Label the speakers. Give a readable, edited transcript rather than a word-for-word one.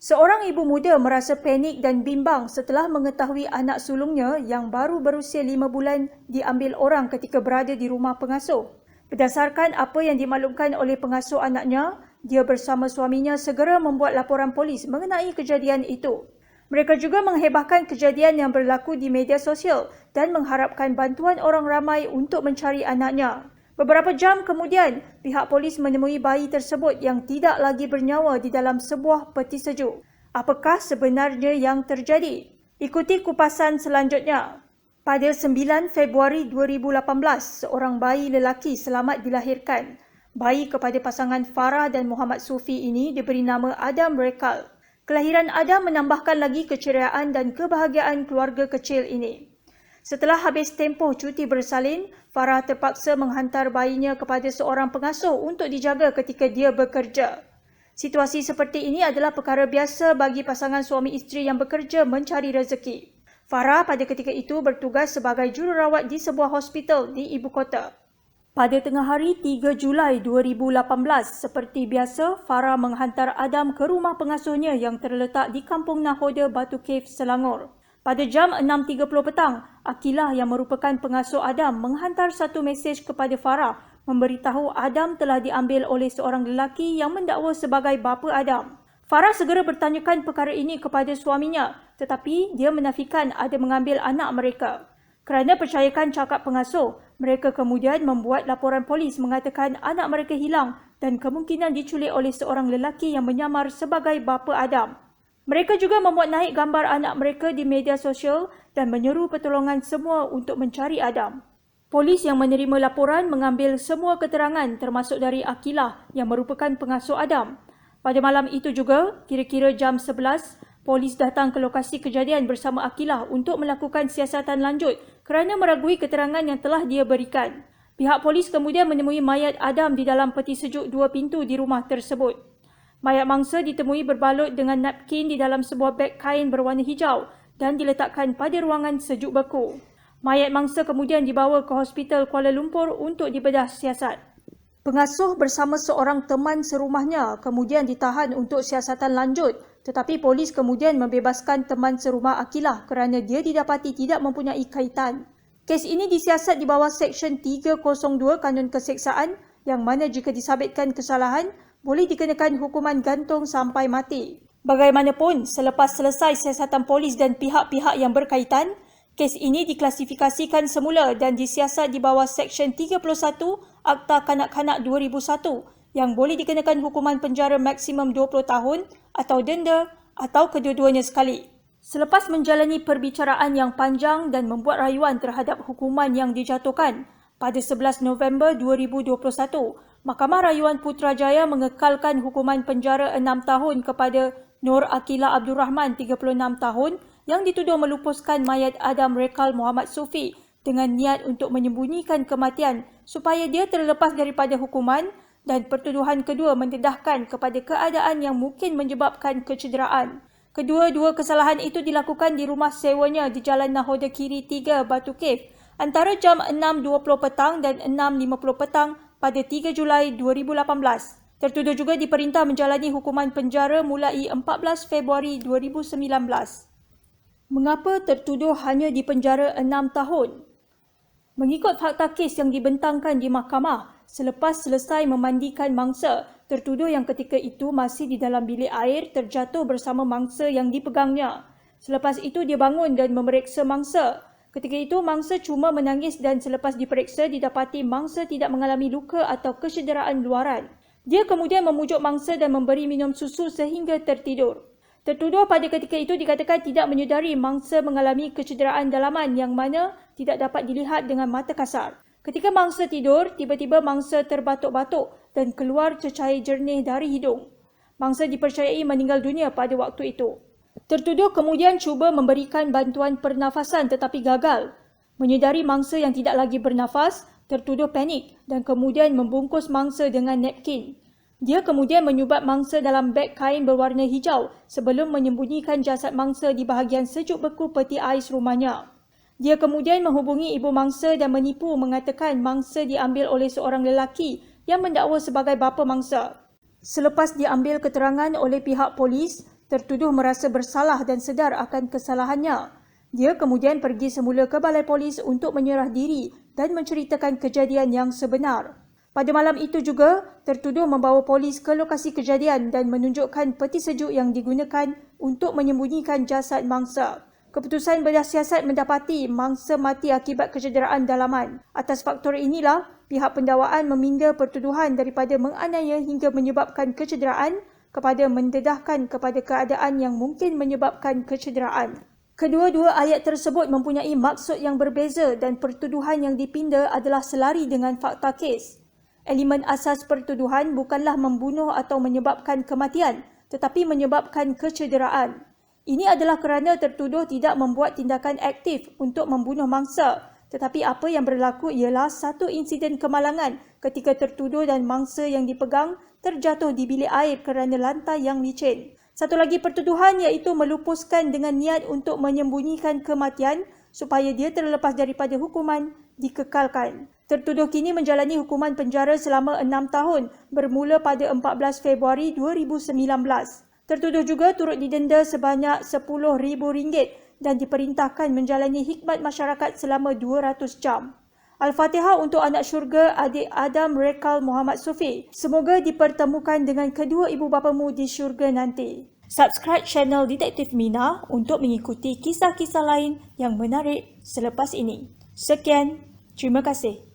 Speaker 1: Seorang ibu muda merasa panik dan bimbang setelah mengetahui anak sulungnya yang baru berusia 5 bulan diambil orang ketika berada di rumah pengasuh. Berdasarkan apa yang dimaklumkan oleh pengasuh anaknya, dia bersama suaminya segera membuat laporan polis mengenai kejadian itu. Mereka juga menghebahkan kejadian yang berlaku di media sosial dan mengharapkan bantuan orang ramai untuk mencari anaknya. Beberapa jam kemudian, pihak polis menemui bayi tersebut yang tidak lagi bernyawa di dalam sebuah peti sejuk. Apakah sebenarnya yang terjadi? Ikuti kupasan selanjutnya. Pada 9 Februari 2018, seorang bayi lelaki selamat dilahirkan. Bayi kepada pasangan Farah dan Muhammad Sufi ini diberi nama Adam Rekal. Kelahiran Adam menambahkan lagi keceriaan dan kebahagiaan keluarga kecil ini. Setelah habis tempoh cuti bersalin, Farah terpaksa menghantar bayinya kepada seorang pengasuh untuk dijaga ketika dia bekerja. Situasi seperti ini adalah perkara biasa bagi pasangan suami isteri yang bekerja mencari rezeki. Farah pada ketika itu bertugas sebagai jururawat di sebuah hospital di ibu kota. Pada tengah hari 3 Julai 2018, seperti biasa, Farah menghantar Adam ke rumah pengasuhnya yang terletak di Kampung Nahoda, Batu Cave, Selangor. Pada jam 6.30 petang, Akilah yang merupakan pengasuh Adam menghantar satu mesej kepada Farah memberitahu Adam telah diambil oleh seorang lelaki yang mendakwa sebagai bapa Adam. Farah segera bertanyakan perkara ini kepada suaminya, tetapi dia menafikan ada mengambil anak mereka. Kerana percayakan cakap pengasuh, mereka kemudian membuat laporan polis mengatakan anak mereka hilang dan kemungkinan diculik oleh seorang lelaki yang menyamar sebagai bapa Adam. Mereka juga memuat naik gambar anak mereka di media sosial dan menyeru pertolongan semua untuk mencari Adam. Polis yang menerima laporan mengambil semua keterangan termasuk dari Akilah yang merupakan pengasuh Adam. Pada malam itu juga, kira-kira jam 11, polis datang ke lokasi kejadian bersama Akilah untuk melakukan siasatan lanjut kerana meragui keterangan yang telah dia berikan. Pihak polis kemudian menemui mayat Adam di dalam peti sejuk 2 pintu di rumah tersebut. Mayat mangsa ditemui berbalut dengan napkin di dalam sebuah beg kain berwarna hijau dan diletakkan pada ruangan sejuk beku. Mayat mangsa kemudian dibawa ke Hospital Kuala Lumpur untuk dibedah siasat. Pengasuh bersama seorang teman serumahnya kemudian ditahan untuk siasatan lanjut, tetapi polis kemudian membebaskan teman serumah Akilah kerana dia didapati tidak mempunyai kaitan. Kes ini disiasat di bawah Seksyen 302 Kanun Keseksaan yang mana jika disabitkan kesalahan, boleh dikenakan hukuman gantung sampai mati. Bagaimanapun, selepas selesai siasatan polis dan pihak-pihak yang berkaitan, kes ini diklasifikasikan semula dan disiasat di bawah Seksyen 31 Akta Kanak-Kanak 2001 yang boleh dikenakan hukuman penjara maksimum 20 tahun atau denda atau kedua-duanya sekali. Selepas menjalani perbicaraan yang panjang dan membuat rayuan terhadap hukuman yang dijatuhkan, pada 11 November 2021, Mahkamah Rayuan Putrajaya mengekalkan hukuman penjara 6 tahun kepada Nur Akilah Abdul Rahman, 36 tahun, yang dituduh melupuskan mayat Adam Rekal Muhammad Sufi dengan niat untuk menyembunyikan kematian supaya dia terlepas daripada hukuman, dan pertuduhan kedua mendedahkan kepada keadaan yang mungkin menyebabkan kecederaan. Kedua-dua kesalahan itu dilakukan di rumah sewanya di Jalan Nahoda Kiri 3, Batu Cave, antara jam 6.20 petang dan 6.50 petang pada 3 Julai 2018. Tertuduh juga diperintah menjalani hukuman penjara mulai 14 Februari 2019. Mengapa tertuduh hanya dipenjara 6 tahun? Mengikut fakta kes yang dibentangkan di mahkamah, selepas selesai memandikan mangsa, tertuduh yang ketika itu masih di dalam bilik air terjatuh bersama mangsa yang dipegangnya. Selepas itu dia bangun dan memeriksa mangsa. Ketika itu mangsa cuma menangis dan selepas diperiksa didapati mangsa tidak mengalami luka atau kecederaan luaran. Dia kemudian memujuk mangsa dan memberi minum susu sehingga tertidur. Tertuduh pada ketika itu dikatakan tidak menyedari mangsa mengalami kecederaan dalaman yang mana tidak dapat dilihat dengan mata kasar. Ketika mangsa tidur, tiba-tiba mangsa terbatuk-batuk dan keluar cecair jernih dari hidung. Mangsa dipercayai meninggal dunia pada waktu itu. Tertuduh kemudian cuba memberikan bantuan pernafasan tetapi gagal. Menyedari mangsa yang tidak lagi bernafas, tertuduh panik dan kemudian membungkus mangsa dengan napkin. Dia kemudian menyubat mangsa dalam beg kain berwarna hijau sebelum menyembunyikan jasad mangsa di bahagian sejuk beku peti ais rumahnya. Dia kemudian menghubungi ibu mangsa dan menipu mengatakan mangsa diambil oleh seorang lelaki yang mendakwa sebagai bapa mangsa. Selepas diambil keterangan oleh pihak polis, Tertuduh merasa bersalah dan sedar akan kesalahannya. Dia kemudian pergi semula ke balai polis untuk menyerah diri dan menceritakan kejadian yang sebenar. Pada malam itu juga, tertuduh membawa polis ke lokasi kejadian dan menunjukkan peti sejuk yang digunakan untuk menyembunyikan jasad mangsa. Keputusan bedah siasat mendapati mangsa mati akibat kecederaan dalaman. Atas faktor inilah, pihak pendakwaan meminda pertuduhan daripada menganiaya hingga menyebabkan kecederaan kepada mendedahkan kepada keadaan yang mungkin menyebabkan kecederaan. Kedua-dua ayat tersebut mempunyai maksud yang berbeza dan pertuduhan yang dipinda adalah selari dengan fakta kes. Elemen asas pertuduhan bukanlah membunuh atau menyebabkan kematian, tetapi menyebabkan kecederaan. Ini adalah kerana tertuduh tidak membuat tindakan aktif untuk membunuh mangsa, tetapi apa yang berlaku ialah satu insiden kemalangan ketika tertuduh dan mangsa yang dipegang terjatuh di bilik air kerana lantai yang licin. Satu lagi pertuduhan iaitu melupuskan dengan niat untuk menyembunyikan kematian supaya dia terlepas daripada hukuman dikekalkan. Tertuduh kini menjalani hukuman penjara selama 6 tahun bermula pada 14 Februari 2019. Tertuduh juga turut didenda sebanyak RM10,000 dan diperintahkan menjalani khidmat masyarakat selama 200 jam. Al-Fatihah untuk anak syurga adik Adam Rekal Muhammad Sufi. Semoga dipertemukan dengan kedua ibu bapamu di syurga nanti. Subscribe channel Detektif Mina untuk mengikuti kisah-kisah lain yang menarik selepas ini. Sekian, terima kasih.